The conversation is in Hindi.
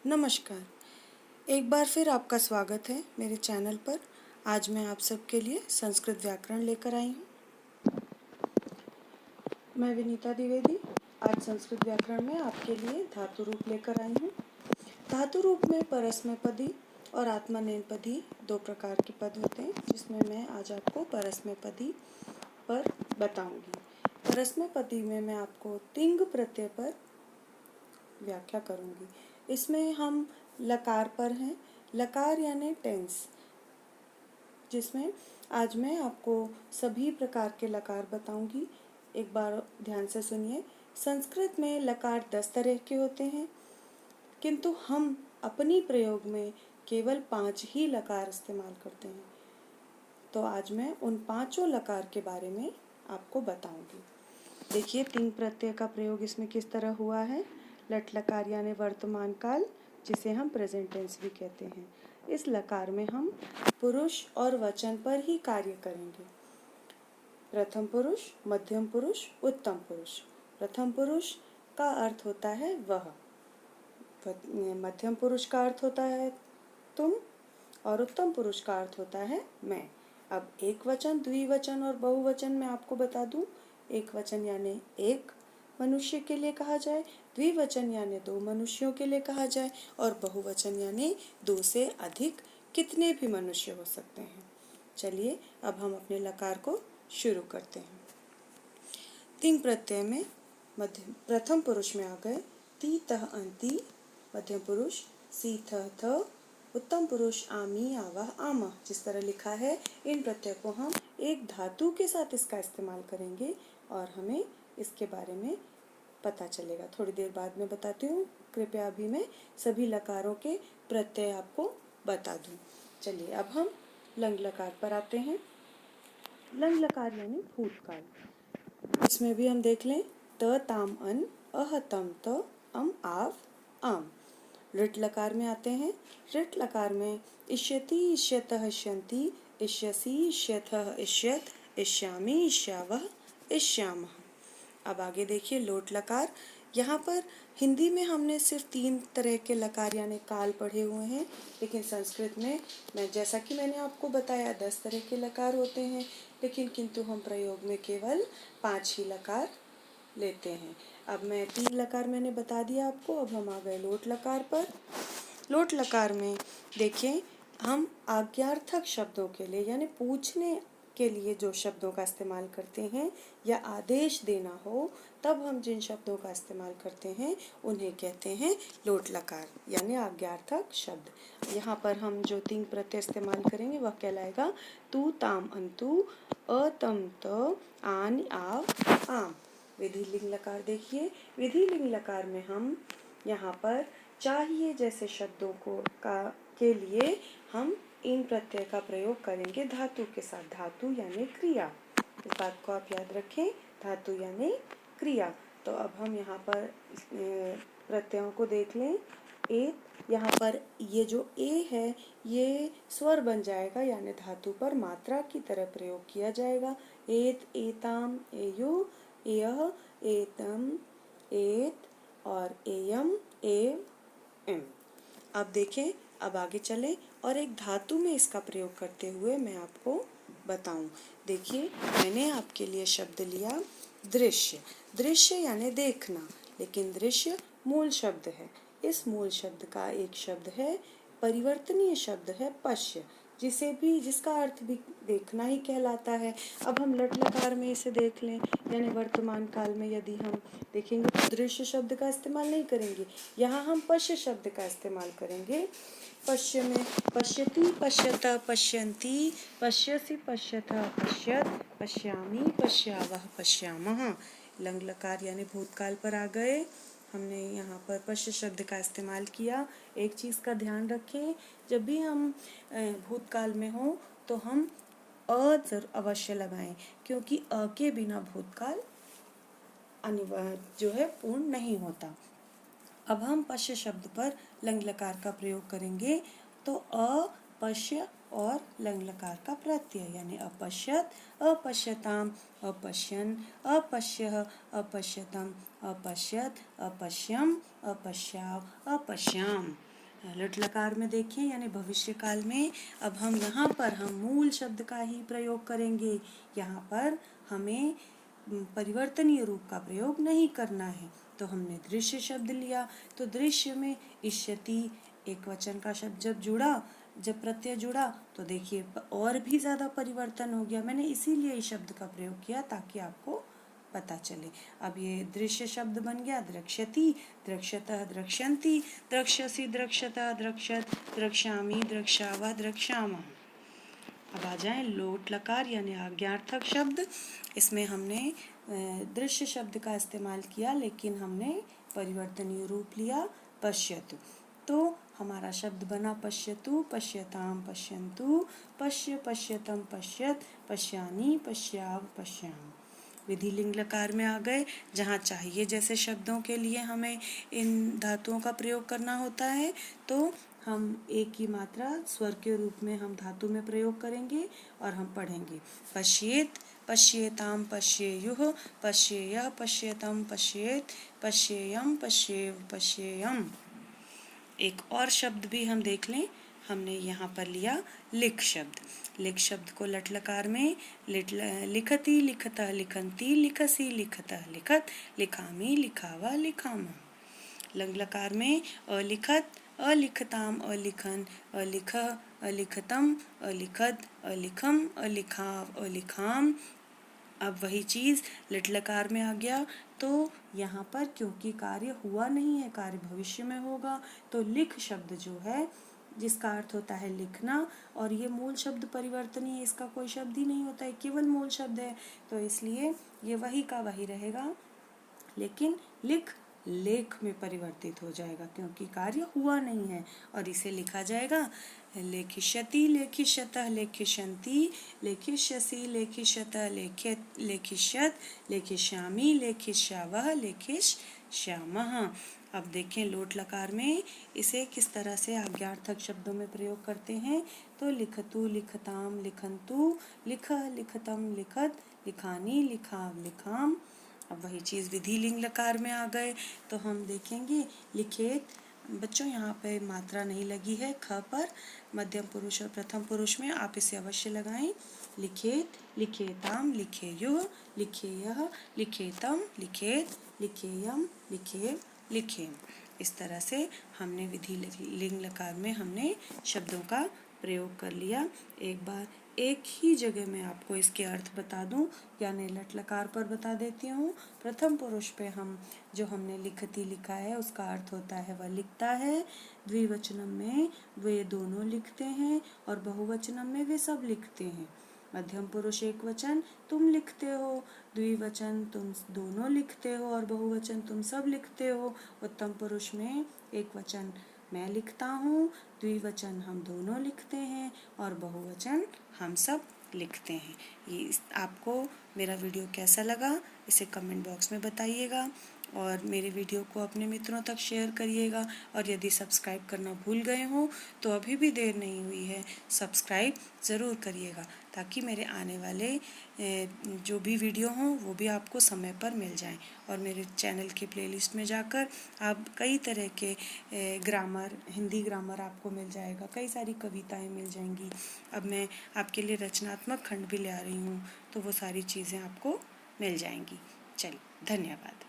नमस्कार। एक बार फिर आपका स्वागत है मेरे चैनल पर। आज मैं आप सबके लिए संस्कृत व्याकरण लेकर आई हूँ। मैं विनीता द्विवेदी आज संस्कृत व्याकरण में आपके लिए धातु रूप लेकर आई हूँ। धातु रूप में परस्मैपदी और आत्मनेपदी दो प्रकार के पद होते हैं, जिसमें मैं आज आपको परस्मैपदी पर बताऊंगी। परस्मैपदी में मैं आपको तिंग प्रत्यय पर व्याख्या करूंगी। इसमें हम लकार पर हैं, लकार यानी टेंस, जिसमें आज मैं आपको सभी प्रकार के लकार बताऊंगी। एक बार ध्यान से सुनिए। संस्कृत में लकार 10 तरह के होते हैं, किंतु हम अपनी प्रयोग में केवल 5 ही लकार इस्तेमाल करते हैं। तो आज मैं उन 5 लकार के बारे में आपको बताऊंगी। देखिए, तिंग प्रत्यय का प्रयोग इसमें किस तरह हुआ है। लट लकार यानी वर्तमान काल, जिसे हम प्रेजेंट टेंस भी कहते हैं। इस लकार में हम पुरुष और वचन पर ही कार्य करेंगे। प्रथम पुरुष, मध्यम पुरुष, उत्तम पुरुष। प्रथम पुरुष का अर्थ होता है वह, मध्यम पुरुष का अर्थ होता है तुम, और उत्तम पुरुष का अर्थ होता है मैं। अब एक वचन, द्विवचन और बहुवचन में आपको बता दूं। एक वचन यानी एक मनुष्य के लिए कहा जाए, द्विवचन यानी 2 मनुष्यों के लिए कहा जाए, और बहुवचन यानी 2 से अधिक कितने भी मनुष्य हो सकते हैं। चलिए अब हम अपने लकार को शुरू करते हैं। तिंग प्रत्यय में प्रथम पुरुष में आ गए ती तह अंति, मध्यम पुरुष सी थ थ, उत्तम पुरुष आमी आवह आमह। जिस तरह लिखा है, इन प्रत्यय को हम एक धातु के साथ इसका इस्तेमाल करेंगे और हमें इसके बारे में पता चलेगा। थोड़ी देर बाद में बताती हूँ। कृपया अभी मैं सभी लकारों के प्रत्यय आपको बता दूँ। चलिए अब हम लंग लकार पर आते हैं। लंग लकार यानी भूतकाल। इसमें भी हम देख लें त ताम अन, अह तम त, अम आव आम। ऋट लकार में आते हैं। ऋट लकार में इष्यति इष्यतः इष्यन्ति, इष्यसि इष्यथः इष्यत, इष्यामि इष्यावः इष्यामः। अब आगे देखिए लोट लकार। यहाँ पर हिंदी में हमने सिर्फ 3 तरह के लकार यानी काल पढ़े हुए हैं, लेकिन संस्कृत में जैसा कि मैंने आपको बताया 10 तरह के लकार होते हैं, लेकिन किंतु हम प्रयोग में केवल 5 ही लकार लेते हैं। अब मैं 3 लकार मैंने बता दिया आपको। अब हम आ गए लोट लकार पर। लोट लकार में देखिए, हम आज्ञार्थक शब्दों के लिए यानी पूछने के लिए जो शब्दों का इस्तेमाल करते हैं, या आदेश देना हो तब हम जिन शब्दों का इस्तेमाल करते हैं उन्हें कहते हैं लोट लकार यानी आज्ञार्थक शब्द। यहाँ पर हम जो 3 प्रत्यय इस्तेमाल करेंगे वह कहलाएगा तू ताम अंतु, अ तम त, आन आव आम। विधि लिंग लकार देखिए। विधि लिंग लकार में हम यहाँ पर चाहिए जैसे शब्दों के लिए हम इन प्रत्यय का प्रयोग करेंगे धातु के साथ। धातु यानी क्रिया, इस बात को आप याद रखें, धातु यानी क्रिया। तो अब हम यहाँ पर प्रत्ययों को देख लें। यहाँ पर ये जो ए है ये स्वर बन जाएगा, यानी धातु पर मात्रा की तरह प्रयोग किया जाएगा। एत, एताम, एयु, एयह, एतम, एत और एयम, एव, एम। अब देखें, अब आगे चलें और एक धातु में इसका प्रयोग करते हुए मैं आपको बताऊं। देखिए, मैंने आपके लिए शब्द लिया दृश्य। दृश्य यानी देखना, लेकिन दृश्य मूल शब्द है। इस मूल शब्द का एक शब्द है, परिवर्तनीय शब्द है पश्य, जिसका अर्थ भी देखना ही कहलाता है। अब हम लट लकार में इसे देख लें, यानी वर्तमान काल में यदि हम देखेंगे तो दृश्य शब्द का इस्तेमाल नहीं करेंगे, यहाँ हम पश्य शब्द का इस्तेमाल करेंगे। पश्य में पश्यति, पश्यत, पश्यन्ति, पश्यसि, पश्यथ, पश्यत, पश्यामि, पश्यावः पश्यामः। लंग लकार यानी भूतकाल पर आ गए। हमने यहाँ पर पश्य शब्द का इस्तेमाल किया। एक चीज़ का ध्यान रखें, जब भी हम भूतकाल में हो तो हम अवश्य लगाएं, क्योंकि अ के बिना भूतकाल अनिवार्य जो है पूर्ण नहीं होता। अब हम पश्य शब्द पर लंग लकार का प्रयोग करेंगे, तो अपश्य और लंग लकार का प्रत्यय यानी अपश्यत, अपश्यताम, अपश्यन, अपश्यः, अपश्यतम, अपश्यत, अपश्यम, अपश्याव, अपश्याम। लट लकार में देखें यानी भविष्य काल में, अब हम यहाँ पर हम मूल शब्द का ही प्रयोग करेंगे। यहाँ पर हमें परिवर्तनीय रूप का प्रयोग नहीं करना है। तो हमने दृश्य शब्द लिया, तो दृश्य में इष्यति एक वचन का शब्द जब प्रत्यय जुड़ा तो देखिए और भी ज़्यादा परिवर्तन हो गया। मैंने इसीलिए इस शब्द का प्रयोग किया ताकि आपको पता चले। अब ये दृश्य शब्द बन गया द्रक्ष्यति, द्रक्ष्यतः, द्रक्ष्यन्ति, द्रक्ष्यसि, द्रक्ष्यतः, द्रक्ष्यत, द्रक्ष्यामि, द्रक्ष्यावः, द्रक्ष्यामः। अब आ जाए लोट लकार यानी आज्ञार्थक शब्द। इसमें हमने दृश्य शब्द का इस्तेमाल किया, लेकिन हमने परिवर्तनीय रूप लिया पश्यतु। तो हमारा शब्द बना पश्यतु, पश्यताम, पश्यन्तु, पश्य, पश्यतम, पश्यत, पश्यानि, पश्याव, पश्याम। विधि लिंग लकार में आ गए, जहाँ चाहिए जैसे शब्दों के लिए हमें इन धातुओं का प्रयोग करना होता है, तो हम एक ही मात्रा स्वर के रूप में हम धातु में प्रयोग करेंगे और हम पढ़ेंगे। पश्येत, पश्येताम, पश्येयुः, पश्येयः, पश्येतम, पश्येत, पश्येयम, पश्येव, पश्येयम। एक और शब्द भी हम देख लें। हमने यहाँ पर लिया लिख शब्द। लिख शब्द को लट लकार में लिखति, लिखतः, लिखन्ति, लिखसि, लिखतः, लिखत, लिखामि, लिखावा, लिखामा। लंग लकार में अलिखत, अलिखताम, अलिखन, अलिखः, अलिखतम, अलिखत, अलिखम, अलिखाव, अलिखाम। अब वही चीज़ लिट लकार में आ गया, तो यहाँ पर क्योंकि कार्य हुआ नहीं है, कार्य भविष्य में होगा, तो लिख शब्द जो है जिसका अर्थ होता है लिखना, और ये मूल शब्द परिवर्तनीय है, इसका कोई शब्द ही नहीं होता है, केवल मूल शब्द है, तो इसलिए ये वही का वही रहेगा। लेकिन लिख लेख में परिवर्तित हो जाएगा क्योंकि कार्य हुआ नहीं है, और इसे लिखा जाएगा लेखिष्यति, लेखिष्यतः, लेखिष्यन्ति, लेखिष्यसि, लेखिष्यतः, लेखिष्यत, लेखिष्यामि, लेखिष्यावः, लेखिष्यामः। अब देखें लोट लकार में इसे किस तरह से आज्ञार्थक शब्दों में प्रयोग करते हैं। तो लिखतु, लिखताम, लिखन्तु, लिखः, लिखतम, लिखत, लिखानि, लिखाव, लिखाम। अब वही चीज़ विधि लिंग लकार में आ गए, तो हम देखेंगे लिखेत। बच्चों यहाँ पे मात्रा नहीं लगी है ख पर, मध्यम पुरुष और प्रथम पुरुष में आप इसे अवश्य लगाएं। लिखेत, लिखेताम, लिखेयुः, लिखेयः, लिखेतम, लिखेत, लिखेयम, लिखेव, लिखेम। इस तरह से हमने विधि लिंग लकार में हमने शब्दों का प्रयोग कर लिया। एक बार एक ही जगह में आपको इसके अर्थ बता दूं, यानी लट लकार पर बता देती हूँ। प्रथम पुरुष पे हम जो हमने लिखती लिखा है उसका अर्थ होता है वह लिखता है। द्विवचनम में वे दोनों लिखते हैं और बहुवचनम में वे सब लिखते हैं। मध्यम पुरुष एक वचन तुम लिखते हो, द्विवचन तुम दोनों लिखते हो और बहुवचन तुम सब लिखते हो। उत्तम पुरुष में एक वचन मैं लिखता हूँ, द्विवचन हम दोनों लिखते हैं और बहुवचन हम सब लिखते हैं। ये आपको मेरा वीडियो कैसा लगा इसे कमेंट बॉक्स में बताइएगा, और मेरे वीडियो को अपने मित्रों तक शेयर करिएगा। और यदि सब्सक्राइब करना भूल गए हो तो अभी भी देर नहीं हुई है, सब्सक्राइब ज़रूर करिएगा ताकि मेरे आने वाले जो भी वीडियो हों वो भी आपको समय पर मिल जाएं। और मेरे चैनल के प्लेलिस्ट में जाकर आप कई तरह के ग्रामर, हिंदी ग्रामर आपको मिल जाएगा, कई सारी कविताएं मिल जाएंगी। अब मैं आपके लिए रचनात्मक खंड भी ले आ रही हूँ, तो वो सारी चीज़ें आपको मिल जाएंगी। चलिए, धन्यवाद।